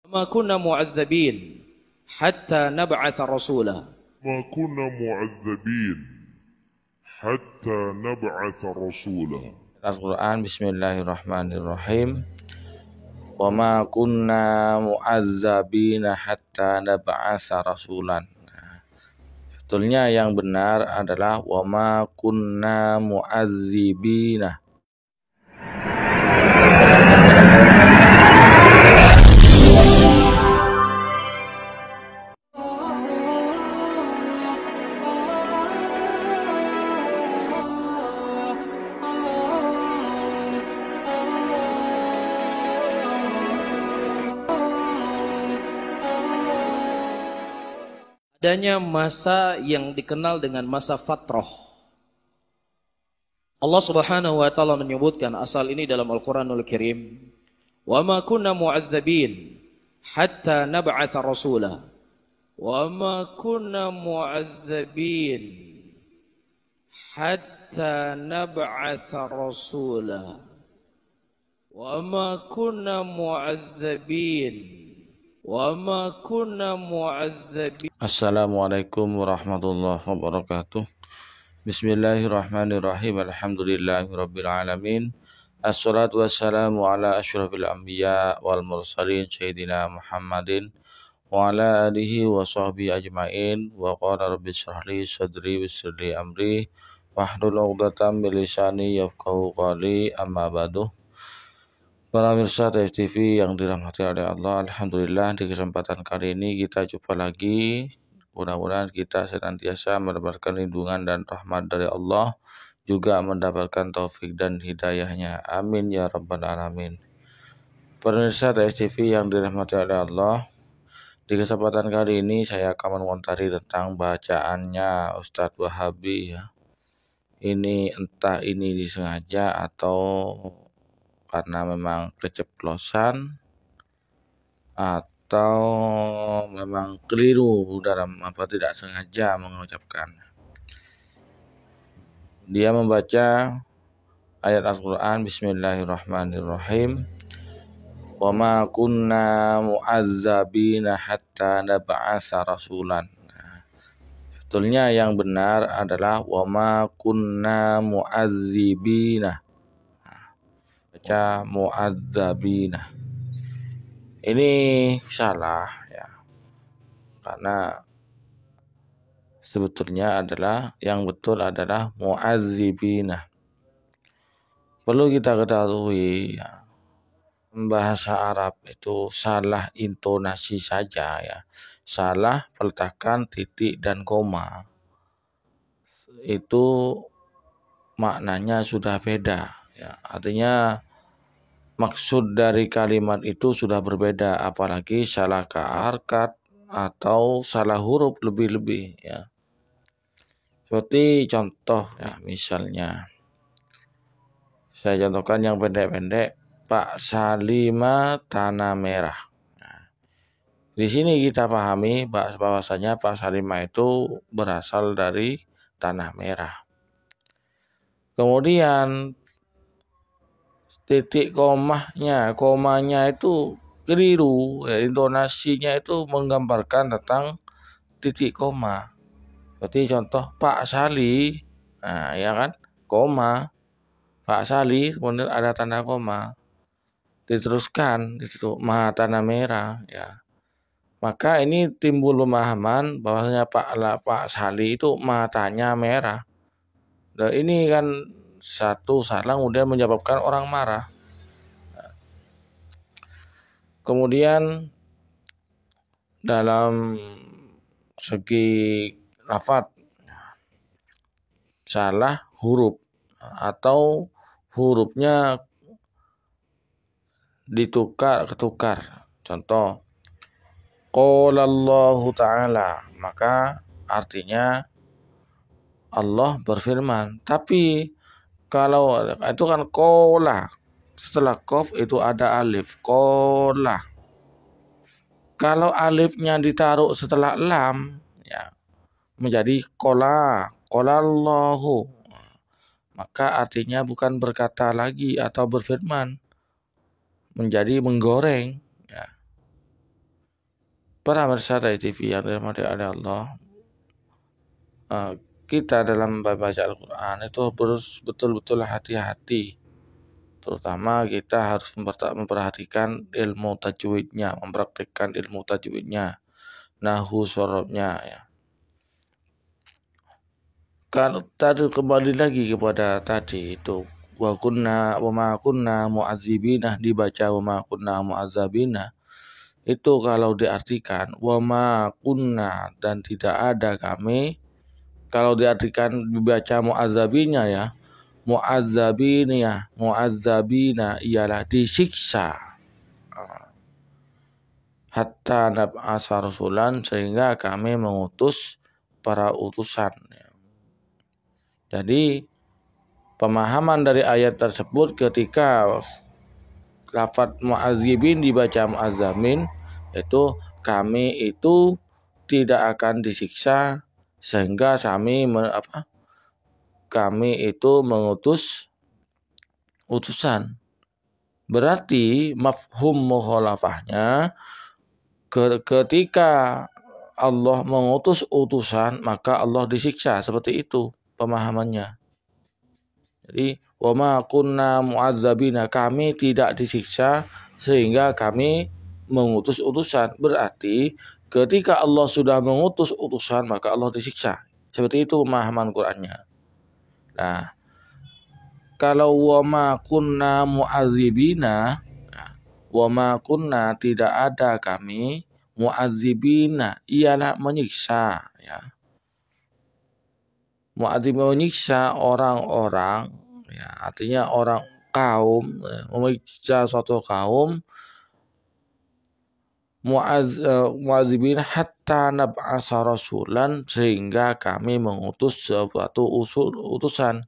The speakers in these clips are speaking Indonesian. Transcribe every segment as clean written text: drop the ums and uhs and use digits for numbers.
ما كنا معذبين حتى نبعث رسولا. ما كنا معذبين حتى نبعث رسولا. Al-Quran, Bismillahirrahmanirrahim. Wa ma kunna mu'azzabina hatta nab'atsa rasulan. Betulnya yang benar adalah wa ma kunna mu'azzibina. Adanya masa yang dikenal dengan masa fatrah. Allah Subhanahu wa taala menyebutkan asal ini dalam Al-Qur'anul Karim. Wa ma kunna mu'adzabin hatta nab'atsa rasula. Wa ma kunna mu'adzabin hatta nab'atsa rasula. Wa ma kunna mu'adzabin wa ma kunna mu'adzabin. Assalamualaikum warahmatullahi wabarakatuh. Bismillahirrahmanirrahim. Alhamdulillahirabbil alamin. Assalatu wassalamu ala asyrafil anbiya wal mursalin sayyidina Muhammadin wa ala alihi wa sahbihi ajmain. Wa qala rabbi shrah li sadri wa yassir li amri wahlul 'uqdatam min lisani yafqahu qawli. Amma ba'du. Para pemirsa TSTV yang dirahmati oleh Allah, alhamdulillah di kesempatan kali ini kita jumpa lagi. Mudah-mudahan kita senantiasa mendapatkan lindungan dan rahmat dari Allah, juga mendapatkan taufik dan hidayahnya. Amin ya rabbal alamin. Para pemirsa TSTV yang dirahmati oleh Allah, di kesempatan kali ini saya akan mengomentari tentang bacaannya Ustadz Wahabi ya. Ini entah ini disengaja atau karena memang keceplosan atau memang keliru dalam tidak sengaja mengucapkan. Dia membaca ayat Al-Quran, Bismillahirrahmanirrahim. Wa ma kunna mu'azzabina hatta nab'atsa rasulan. Betulnya yang benar adalah wa ma kunna mu'azzibina. Baca mu'adzabina. Ini salah ya. Karena sebetulnya adalah yang betul adalah mu'adzibina. Perlu kita ketahui ya, bahasa Arab itu salah intonasi saja ya. Salah peletakan titik dan koma. Itu maknanya sudah beda ya. Artinya maksud dari kalimat itu sudah berbeda, apalagi salah harkat atau salah huruf lebih-lebih ya. Seperti contoh ya, misalnya saya contohkan yang pendek-pendek, Pak Salima Tanah Merah. Nah, di sini kita pahami bahwasanya Pak Salima itu berasal dari Tanah Merah. Kemudian titik komanya itu keliru ya, intonasinya itu menggambarkan tentang titik koma. Seperti contoh Pak Sali, nah ya kan, koma Pak Sali, kemudian ada tanda koma, diteruskan di situ Maha Tanah Merah ya. Maka ini timbul pemahaman bahwasanya Pak Sali itu matanya merah. Dan ini kan satu salah kemudian menyebabkan orang marah. Kemudian dalam segi lafadz salah huruf atau hurufnya ketukar. Contoh qala Allah Ta'ala, maka artinya Allah berfirman. Tapi kalau itu kan qala, setelah qaf itu ada alif, qala. Kalau alifnya ditaruh setelah lam ya, menjadi qala Allahu. Maka artinya bukan berkata lagi atau berfirman, menjadi menggoreng ya. Para pemirsa dari TV yang dirahmati oleh Allah, kita dalam membaca Al-Quran itu harus betul-betul hati-hati. Terutama kita harus memperhatikan ilmu tajwidnya, mempraktikkan ilmu tajwidnya, nahwu sorobnya ya. Kalau tadi kembali lagi kepada tadi itu wa ma kunna mu'adzibina, dibaca wa ma kunna mu'adzabina. Itu kalau diartikan wa ma kunna, dan tidak ada kami. Kalau diartikan dibaca mu'azzabinya ya, mu'azzabina ialah disiksa. Hatta nab'asa rasulan, sehingga kami mengutus para utusan. Jadi pemahaman dari ayat tersebut ketika lafaz mu'azzibin dibaca mu'azzamin, itu kami itu tidak akan disiksa sehingga kami itu mengutus utusan. Berarti mafhum mukhalafahnya, ketika Allah mengutus utusan maka Allah disiksa, seperti itu pemahamannya. Jadi wa ma kunna mu'azzabina, kami tidak disiksa sehingga kami mengutus utusan. Berarti ketika Allah sudah mengutus utusan maka Allah disiksa. Seperti itu pemahaman Qur'annya. Nah, kalau wa ma kunna mu'azzibina, wa ma kunna tidak ada kami, mu'azzibina ialah menyiksa ya. Mu'adzib menyiksa orang-orang ya, artinya orang kaum, menyiksa suatu kaum. Mu'adzibin hatta nab'asa rasulan, sehingga kami mengutus suatu utusan.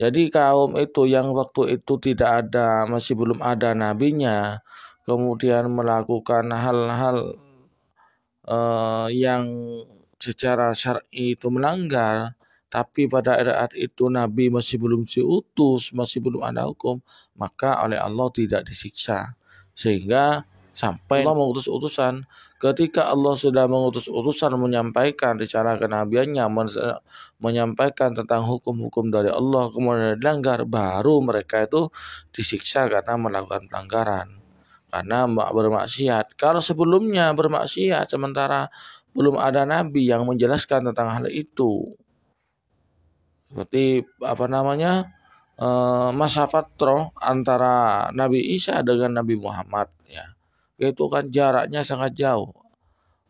Jadi kaum itu yang waktu itu tidak ada, masih belum ada nabinya, kemudian melakukan hal-hal yang secara syar'i itu melanggar, tapi pada saat itu nabi masih belum diutus, masih belum ada hukum, maka oleh Allah tidak disiksa. Sehingga sampai Allah mengutus utusan. Ketika Allah sudah mengutus utusan menyampaikan secara kenabiannya, menyampaikan tentang hukum-hukum dari Allah, kemudian dilanggar, baru mereka itu disiksa karena melakukan pelanggaran, karena bermaksiat. Kalau sebelumnya bermaksiat sementara belum ada nabi yang menjelaskan tentang hal itu, seperti masa fatrah antara Nabi Isa dengan Nabi Muhammad ya. Itu kan jaraknya sangat jauh.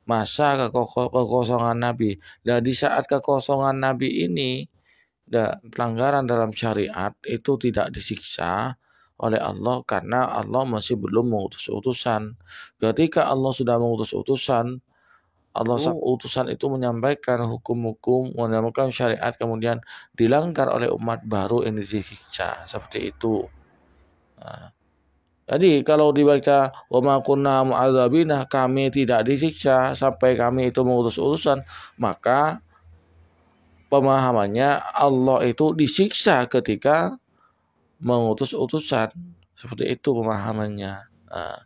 Masa kekosongan Nabi. Dan di saat kekosongan Nabi ini, pelanggaran dalam syariat itu tidak disiksa oleh Allah karena Allah masih belum mengutus utusan. Ketika Allah sudah mengutus utusan, utusan itu menyampaikan hukum-hukum, menyampaikan syariat, kemudian dilanggar oleh umat, baru ini disiksa. Seperti itu. Nah, jadi kalau dibaca wa ma kunna mu'adzabina, kami tidak disiksa sampai kami itu mengutus utusan, maka pemahamannya Allah itu disiksa ketika mengutus utusan. Seperti itu pemahamannya. Nah,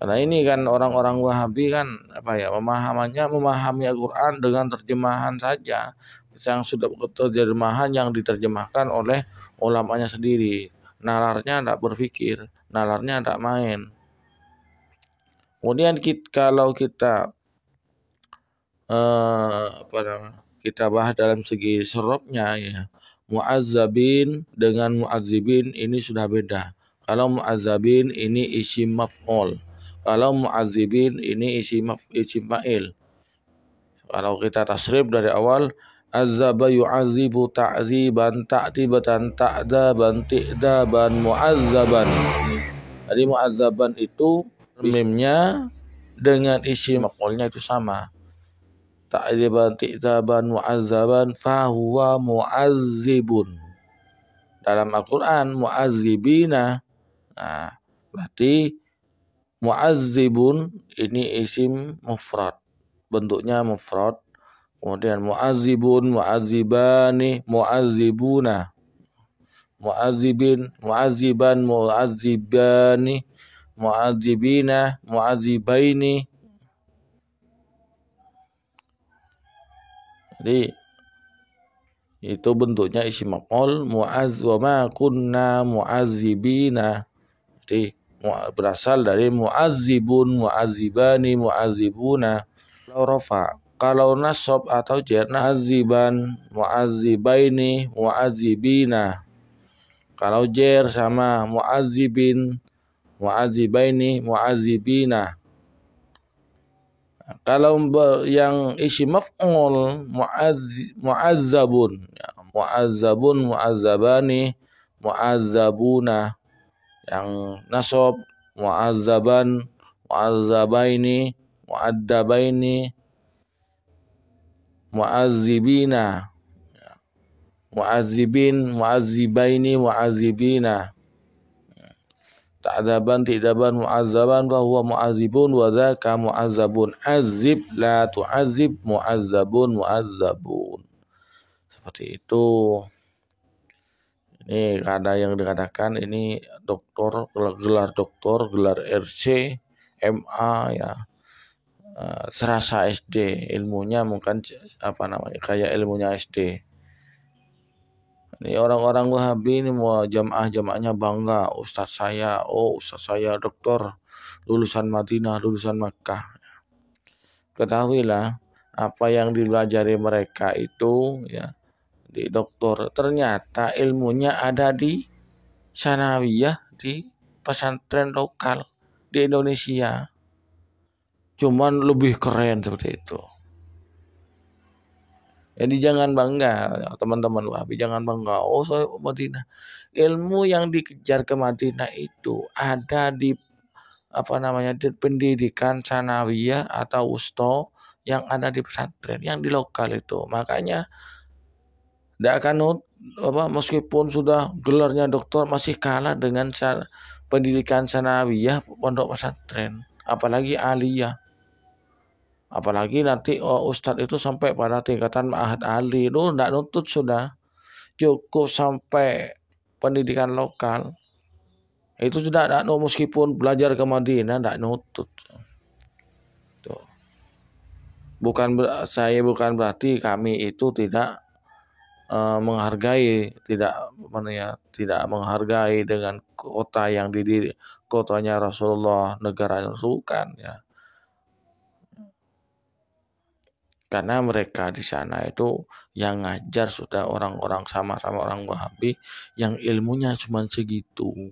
karena ini kan orang-orang Wahabi kan pemahamannya memahami Al-Qur'an dengan terjemahan saja, yang sudah terjemahan yang diterjemahkan oleh ulamanya sendiri. Nalarnya tidak berpikir, nalarnya tidak main. Kemudian kalau kita kita bahas dalam segi serobnya ya, mu'azzabin dengan mu'azzibin ini sudah beda. Kalau mu'azzabin ini isim maf'ul, kalau mu'azzibin ini isim fa'il. Kalau kita tasrif dari awal, azzaba yu'azzibu ta'ziban ta'tibatan ta'daban ti'daban mu'azzaban. Jadi mu'azzaban itu mimnya dengan isim maf'ulnya itu sama. Ta'ziban ti'daban mu'azzaban fahuwa mu'azzibun. Dalam Al-Qur'an mu'azzibina. Nah, berarti mu'azzibun ini isim mufrad. Bentuknya mufrad. Kemudian mu'azzibun, mu'azzibani, mu'azzibuna, mu'azzibin, mu'azziban, mu'azzibani, mu'azzibina, mu'azzibaini. Jadi itu bentuknya isim maf'ul wa ma kunna mu'azzibina. Jadi berasal dari mu'azzibun, mu'azzibani, mu'azzibuna. Kalau rafa, kalau nasab atau jar, mu'azziban, mu'azzibaini, mu'azzibina. Kalau jar sama mu'azzibin, mu'azzibaini, mu'azzibina. Kalau yang isim maf'ul mu'azzabun, ya, mu'azzabun, mu'azzabani, mu'azzabuna. Yang nasab mu'azzaban, mu'azzabaini, mu'addabaini, mu'azzibina, mu'azzibin, mu'azzibaini, mu'azzibina. Ta'daban, tidaban, mu'azzaban, bahwa mu'azzibun, wa dzaka mu'azzabun. Azib, la tu'azzib, mu'azzabun, mu'azzabun. Seperti itu. Ini ada yang dikatakan ini doktor, gelar doktor, gelar RC, MA, ya. Serasa SD, ilmunya mungkin kayak ilmunya SD. Ini orang-orang Wahabi ini mau jamaahnya bangga, ustaz saya doktor, lulusan Madinah, lulusan Makkah. Ketahuilah apa yang dipelajari mereka itu ya di doktor, ternyata ilmunya ada di sanawiyah, di pesantren lokal di Indonesia. Cuman lebih keren seperti itu. Jadi jangan bangga, teman-teman Wahabi, jangan bangga. Oh, saya Madinah. Ilmu yang dikejar ke Madinah itu ada di di pendidikan sanawiyah atau wusto yang ada di pesantren, yang di lokal itu. Makanya tidak akan meskipun sudah gelarnya doktor masih kalah dengan pendidikan sanawiyah pondok pesantren, apalagi aliyah. Apalagi nanti ustadz itu sampai pada tingkatan ma'had ali, itu tidak nutut sudah, cukup sampai pendidikan lokal. Itu sudah tidak nutut, meskipun belajar ke Madinah tidak nutut. Tuh. Bukan berarti kami itu tidak menghargai, tidak menghargai dengan kota yang kotanya Rasulullah, negara Rasul, ya. Karena mereka di sana itu yang ngajar sudah orang-orang sama-sama orang Wahabi yang ilmunya cuma segitu.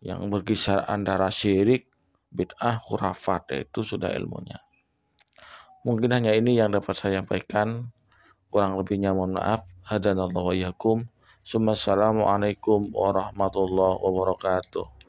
Yang berkisar antara syirik, bid'ah, khurafat, itu sudah ilmunya. Mungkin hanya ini yang dapat saya sampaikan. Kurang lebihnya mohon maaf. Hadanallahu wa iyyakum. Assalamualaikum warahmatullahi wabarakatuh.